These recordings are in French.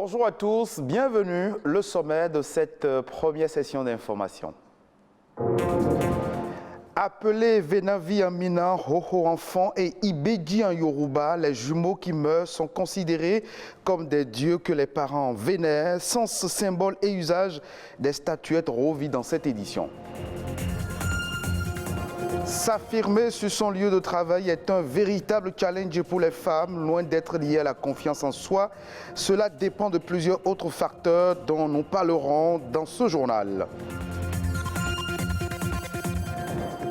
Bonjour à tous, bienvenue, le sommet de cette première session d'information. Appelés Venavi en Mina, Hoho en Fon et Ibeji en Yoruba, les jumeaux qui meurent sont considérés comme des dieux que les parents vénèrent, sens, symbole et usage des statuettes revues dans cette édition. S'affirmer sur son lieu de travail est un véritable challenge pour les femmes, loin d'être lié à la confiance en soi. Cela dépend de plusieurs autres facteurs dont nous parlerons dans ce journal.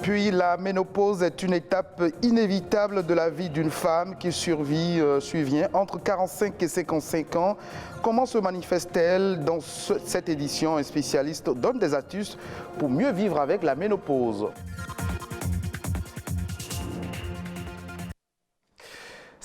Puis la ménopause est une étape inévitable de la vie d'une femme qui survient entre 45 et 55 ans. Comment se manifeste-t-elle dans cette édition? Un spécialiste donne des astuces pour mieux vivre avec la ménopause.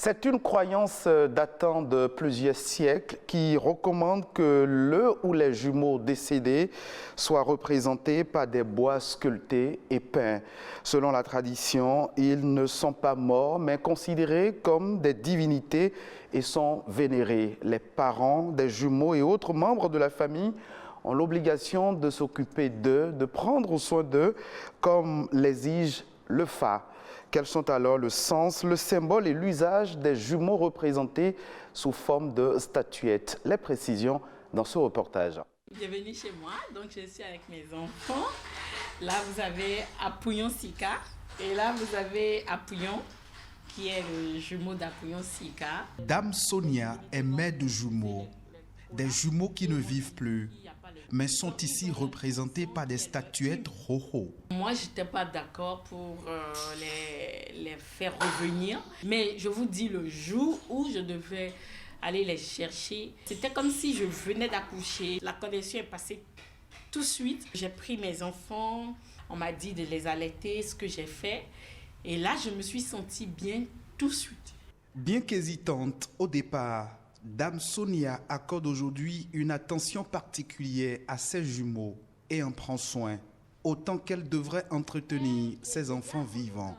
C'est une croyance datant de plusieurs siècles qui recommande que le ou les jumeaux décédés soient représentés par des bois sculptés et peints. Selon la tradition, ils ne sont pas morts mais considérés comme des divinités et sont vénérés. Les parents des jumeaux et autres membres de la famille ont l'obligation de s'occuper d'eux, de prendre soin d'eux, comme l'exige le Fa. Quels sont alors le sens, le symbole et l'usage des jumeaux représentés sous forme de statuettes? Les précisions dans ce reportage. Bienvenue chez moi, donc je suis avec mes enfants. Là, vous avez Apouyon Sika et là, vous avez Apouyon, qui est le jumeau d'Apouyon Sika. Dame Sonia est mère de jumeaux, des jumeaux qui ne vivent plus, mais sont ici représentés par des statuettes Hoho. Moi, je n'étais pas d'accord pour les faire revenir, mais je vous dis, le jour où je devais aller les chercher, c'était comme si je venais d'accoucher. La connexion est passée tout de suite. J'ai pris mes enfants, on m'a dit de les allaiter, ce que j'ai fait, et là, je me suis sentie bien tout de suite. Bien qu'hésitante au départ, Dame Sonia accorde aujourd'hui une attention particulière à ses jumeaux et en prend soin, autant qu'elle devrait entretenir ses enfants vivants.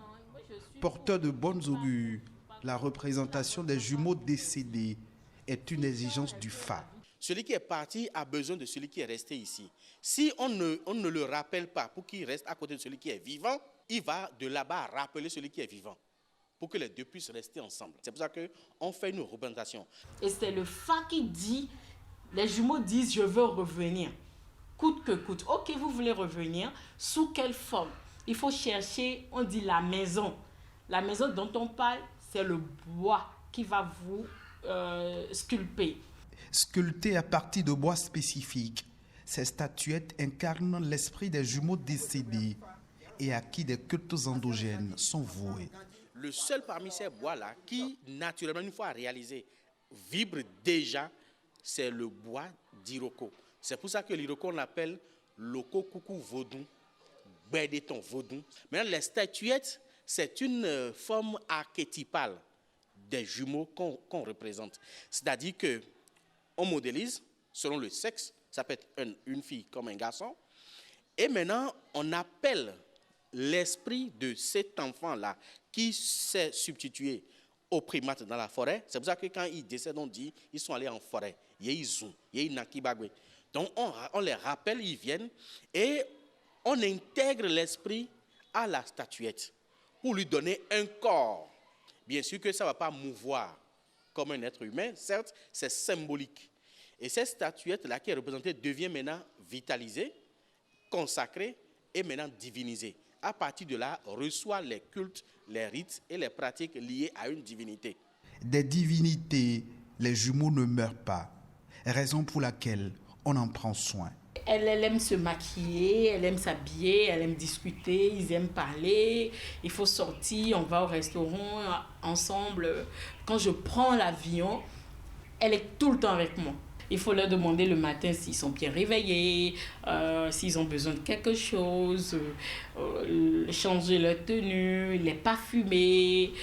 Porteur de bonnes augures, la représentation des jumeaux décédés est une exigence du Fa. Celui qui est parti a besoin de celui qui est resté ici. Si on ne le rappelle pas pour qu'il reste à côté de celui qui est vivant, il va de là-bas rappeler celui qui est vivant, pour que les deux puissent rester ensemble. C'est pour ça qu'on fait une représentation. Et c'est le Fa qui dit, les jumeaux disent, je veux revenir, coûte que coûte. Ok, vous voulez revenir, sous quelle forme? Il faut chercher, on dit la maison. La maison dont on parle, c'est le bois qui va vous sculpter. Sculptées à partir de bois spécifiques, ces statuettes incarnent l'esprit des jumeaux décédés et à qui des cultes endogènes sont voués. Le seul parmi ces bois-là qui, naturellement, une fois réalisé, vibre déjà, c'est le bois d'Iroko. C'est pour ça que l'Iroko, on l'appelle Loko Coucou Vaudou, Bédéton Vaudou. Maintenant, les statuettes, c'est une forme archétypale des jumeaux qu'on représente. C'est-à-dire qu'on modélise selon le sexe, ça peut être une fille comme un garçon, et maintenant, on appelle l'esprit de cet enfant-là qui s'est substitué aux primates dans la forêt. C'est pour ça que quand ils décèdent, on dit ils sont allés en forêt. Donc on les rappelle, ils viennent et on intègre l'esprit à la statuette pour lui donner un corps. Bien sûr que ça ne va pas mouvoir comme un être humain, certes, c'est symbolique. Et cette statuette-là qui est représentée devient maintenant vitalisée, consacrée et maintenant divinisée. À partir de là, reçoit les cultes, les rites et les pratiques liées à une divinité. Des divinités, les jumeaux ne meurent pas, raison pour laquelle on en prend soin. Elle aime se maquiller, elle aime s'habiller, elle aime discuter, ils aiment parler. Il faut sortir, on va au restaurant ensemble. Quand je prends l'avion, elle est tout le temps avec moi. Il faut leur demander le matin s'ils sont bien réveillés, s'ils ont besoin de quelque chose, changer leur tenue, les parfumer,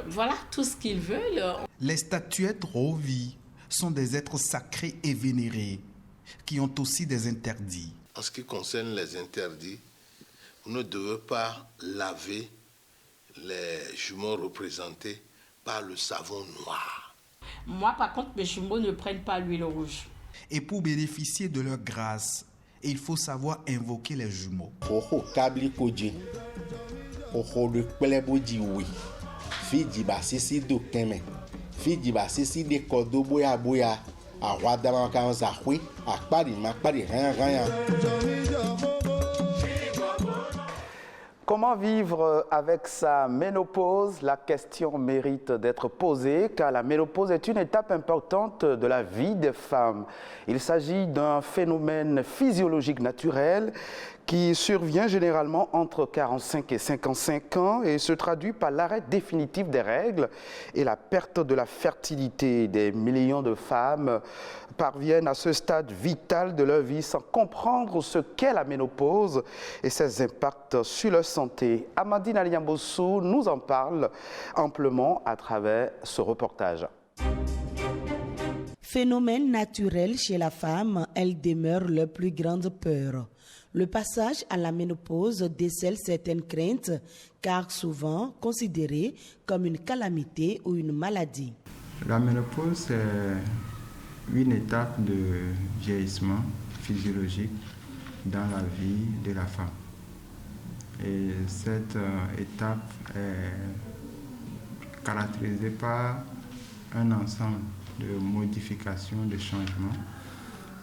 voilà tout ce qu'ils veulent. Les statuettes Rovi sont des êtres sacrés et vénérés qui ont aussi des interdits. En ce qui concerne les interdits, vous ne devez pas laver les jumeaux représentés par le savon noir. Moi, par contre, mes jumeaux ne prennent pas l'huile rouge. Et pour bénéficier de leur grâce, il faut savoir invoquer les jumeaux. Comment vivre avec sa ménopause? La question mérite d'être posée car la ménopause est une étape importante de la vie des femmes. Il s'agit d'un phénomène physiologique naturel qui survient généralement entre 45 et 55 ans et se traduit par l'arrêt définitif des règles et la perte de la fertilité. Des millions de femmes parviennent à ce stade vital de leur vie sans comprendre ce qu'est la ménopause et ses impacts sur leur santé. Amandine Aliambossou nous en parle amplement à travers ce reportage. Phénomène naturel chez la femme, elle demeure leur plus grande peur. Le passage à la ménopause décèle certaines craintes, car souvent considérée comme une calamité ou une maladie. La ménopause, c'est une étape de vieillissement physiologique dans la vie de la femme. Et cette étape est caractérisée par un ensemble de modifications, de changements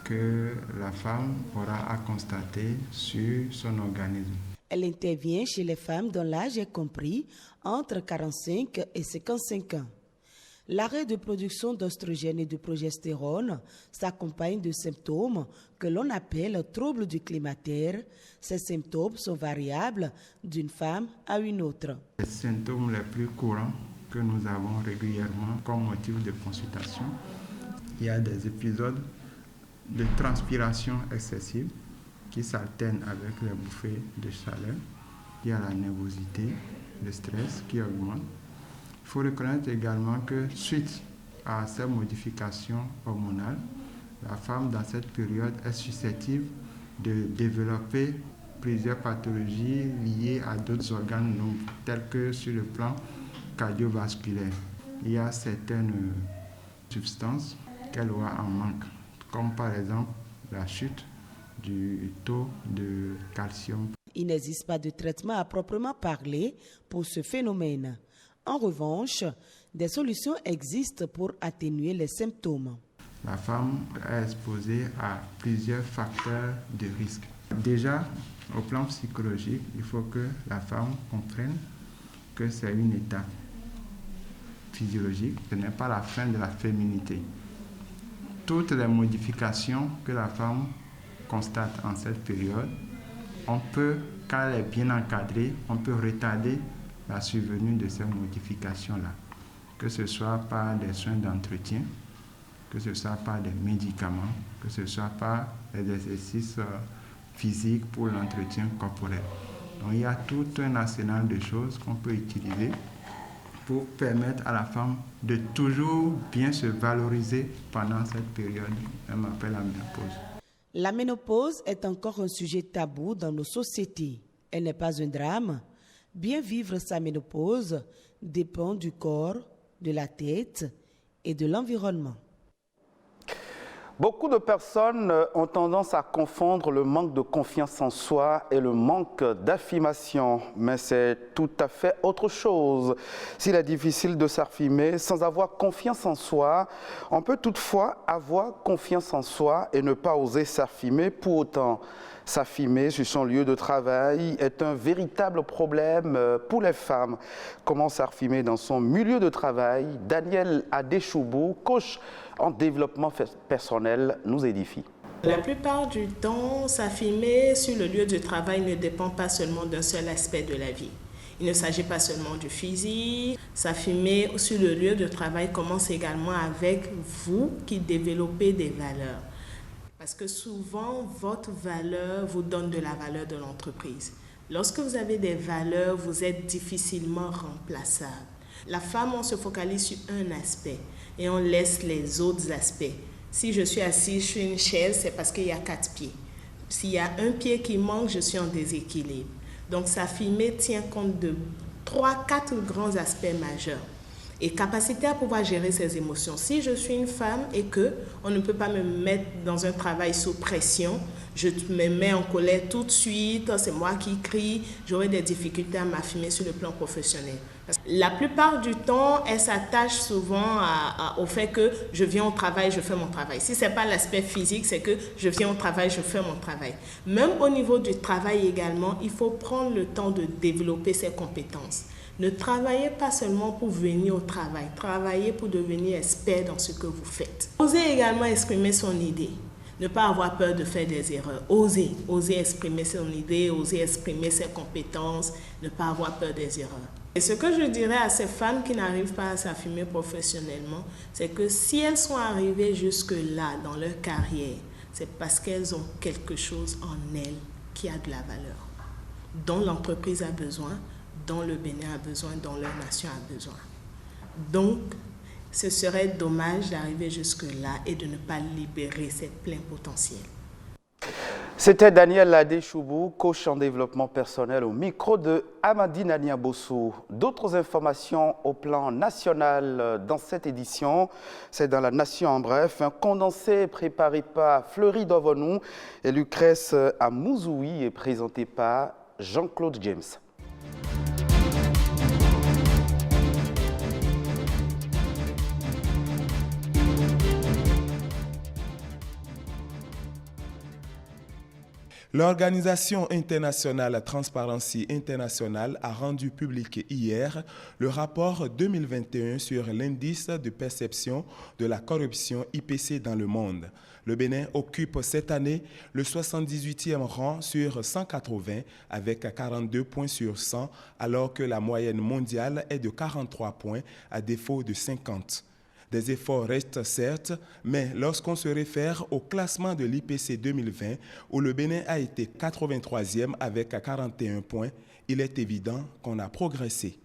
que la femme aura à constater sur son organisme. Elle intervient chez les femmes dont l'âge est compris entre 45 et 55 ans. L'arrêt de production d'oestrogènes et de progestérone s'accompagne de symptômes que l'on appelle troubles du climatério. Ces symptômes sont variables d'une femme à une autre. Les symptômes les plus courants que nous avons régulièrement comme motif de consultation, il y a des épisodes de transpiration excessive qui s'alternent avec les bouffées de chaleur. Il y a la nervosité, le stress qui augmente. Il faut reconnaître également que suite à ces modifications hormonales, la femme dans cette période est susceptible de développer plusieurs pathologies liées à d'autres organes tels que sur le plan cardiovasculaire. Il y a certaines substances qu'elle aura en manque, comme par exemple la chute du taux de calcium. Il n'existe pas de traitement à proprement parler pour ce phénomène. En revanche, des solutions existent pour atténuer les symptômes. La femme est exposée à plusieurs facteurs de risque. Déjà, au plan psychologique, il faut que la femme comprenne que c'est une étape physiologique, ce n'est pas la fin de la féminité. Toutes les modifications que la femme constate en cette période, on peut, quand elle est bien encadrée, on peut retarder la survenue de ces modifications-là, que ce soit par des soins d'entretien, que ce soit par des médicaments, que ce soit par des exercices physiques pour l'entretien corporel. Donc il y a tout un arsenal de choses qu'on peut utiliser pour permettre à la femme de toujours bien se valoriser pendant cette période, on appelle la ménopause. La ménopause est encore un sujet tabou dans nos sociétés. Elle n'est pas un drame. Bien vivre sa ménopause dépend du corps, de la tête et de l'environnement. Beaucoup de personnes ont tendance à confondre le manque de confiance en soi et le manque d'affirmation, mais c'est tout à fait autre chose. S'il est difficile de s'affirmer sans avoir confiance en soi, on peut toutefois avoir confiance en soi et ne pas oser s'affirmer pour autant. S'affirmer sur son lieu de travail est un véritable problème pour les femmes. Comment s'affirmer dans son milieu de travail? Daniel Adéchoubou, coach en développement personnel, nous édifie. La plupart du temps, s'affirmer sur le lieu de travail ne dépend pas seulement d'un seul aspect de la vie. Il ne s'agit pas seulement du physique. S'affirmer sur le lieu de travail commence également avec vous qui développez des valeurs. Parce que souvent, votre valeur vous donne de la valeur de l'entreprise. Lorsque vous avez des valeurs, vous êtes difficilement remplaçable. La femme, on se focalise sur un aspect et on laisse les autres aspects. Si je suis assise sur une chaise, c'est parce qu'il y a 4 pieds. S'il y a un pied qui manque, je suis en déséquilibre. Donc, s'affirmer tient compte de 3-4 grands aspects majeurs. Et capacité à pouvoir gérer ses émotions. Si je suis une femme et que on ne peut pas me mettre dans un travail sous pression, je me mets en colère tout de suite, c'est moi qui crie, j'aurai des difficultés à m'affirmer sur le plan professionnel. La plupart du temps, elle s'attache souvent au fait que je viens au travail, je fais mon travail. Si ce n'est pas l'aspect physique, c'est que je viens au travail, je fais mon travail. Même au niveau du travail également, il faut prendre le temps de développer ses compétences. Ne travaillez pas seulement pour venir au travail, travaillez pour devenir expert dans ce que vous faites. Osez également exprimer son idée. Ne pas avoir peur de faire des erreurs. Oser exprimer son idée, oser exprimer ses compétences, ne pas avoir peur des erreurs. Et ce que je dirais à ces femmes qui n'arrivent pas à s'affirmer professionnellement, c'est que si elles sont arrivées jusque-là dans leur carrière, c'est parce qu'elles ont quelque chose en elles qui a de la valeur, dont l'entreprise a besoin, dont le Bénin a besoin, dont leur nation a besoin. Donc, ce serait dommage d'arriver jusque-là et de ne pas libérer cette plein potentiel. C'était Daniel Ladé-Choubou, coach en développement personnel au micro de Amandine Ania-Bossou. D'autres informations au plan national dans cette édition, c'est dans la Nation en bref. Un condensé préparé par Fleury Dovonou et Lucrèce Amouzoui est présenté par Jean-Claude James. L'organisation internationale Transparency International a rendu public hier le rapport 2021 sur l'indice de perception de la corruption IPC dans le monde. Le Bénin occupe cette année le 78e rang sur 180 avec 42 points sur 100 alors que la moyenne mondiale est de 43 points à défaut de 50. Des efforts restent certes, mais lorsqu'on se réfère au classement de l'IPC 2020, où le Bénin a été 83e avec 41 points, il est évident qu'on a progressé.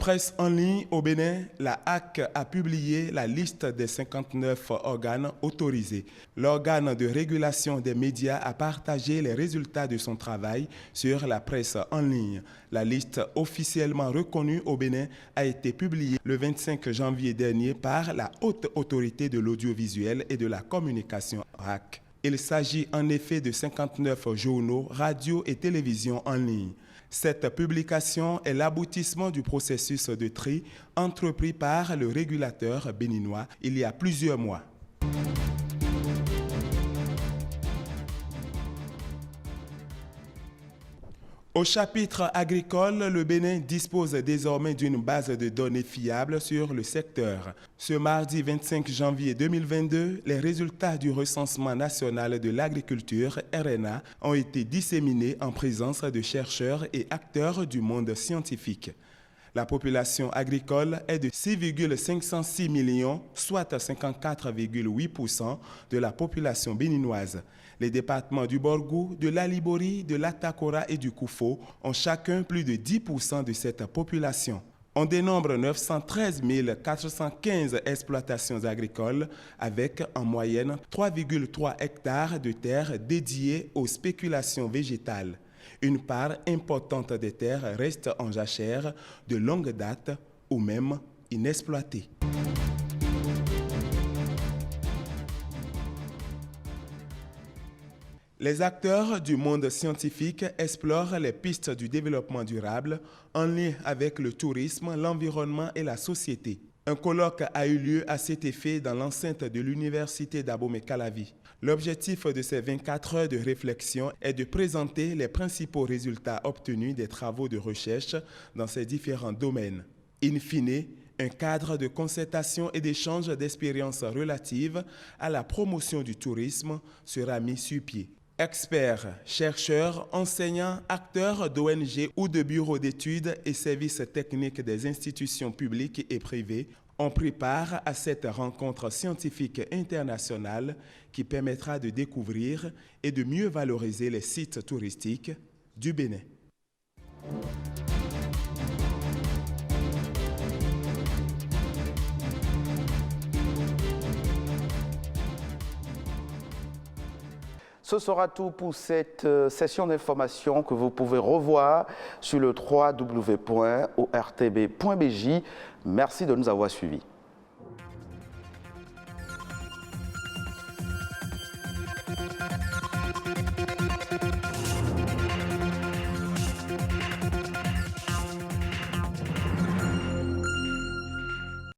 Presse en ligne au Bénin, la HAC a publié la liste des 59 organes autorisés. L'organe de régulation des médias a partagé les résultats de son travail sur la presse en ligne. La liste officiellement reconnue au Bénin a été publiée le 25 janvier dernier par la Haute Autorité de l'audiovisuel et de la communication HAC. Il s'agit en effet de 59 journaux, radios et télévisions en ligne. Cette publication est l'aboutissement du processus de tri entrepris par le régulateur béninois il y a plusieurs mois. Au chapitre agricole, le Bénin dispose désormais d'une base de données fiable sur le secteur. Ce mardi 25 janvier 2022, les résultats du recensement national de l'agriculture, RNA, ont été disséminés en présence de chercheurs et acteurs du monde scientifique. La population agricole est de 6,506 millions, soit 54,8% de la population béninoise. Les départements du Borgou, de l'Alibori, de l'Atakora et du Koufo ont chacun plus de 10% de cette population. On dénombre 913 415 exploitations agricoles avec en moyenne 3,3 hectares de terres dédiées aux spéculations végétales. Une part importante des terres reste en jachère de longue date ou même inexploitée. Les acteurs du monde scientifique explorent les pistes du développement durable en lien avec le tourisme, l'environnement et la société. Un colloque a eu lieu à cet effet dans l'enceinte de l'université d'Abomey-Calavi. L'objectif de ces 24 heures de réflexion est de présenter les principaux résultats obtenus des travaux de recherche dans ces différents domaines. In fine, un cadre de concertation et d'échange d'expériences relatives à la promotion du tourisme sera mis sur pied. Experts, chercheurs, enseignants, acteurs d'ONG ou de bureaux d'études et services techniques des institutions publiques et privées ont pris part à cette rencontre scientifique internationale qui permettra de découvrir et de mieux valoriser les sites touristiques du Bénin. Ce sera tout pour cette session d'information que vous pouvez revoir sur le www.ortb.bj. Merci de nous avoir suivis.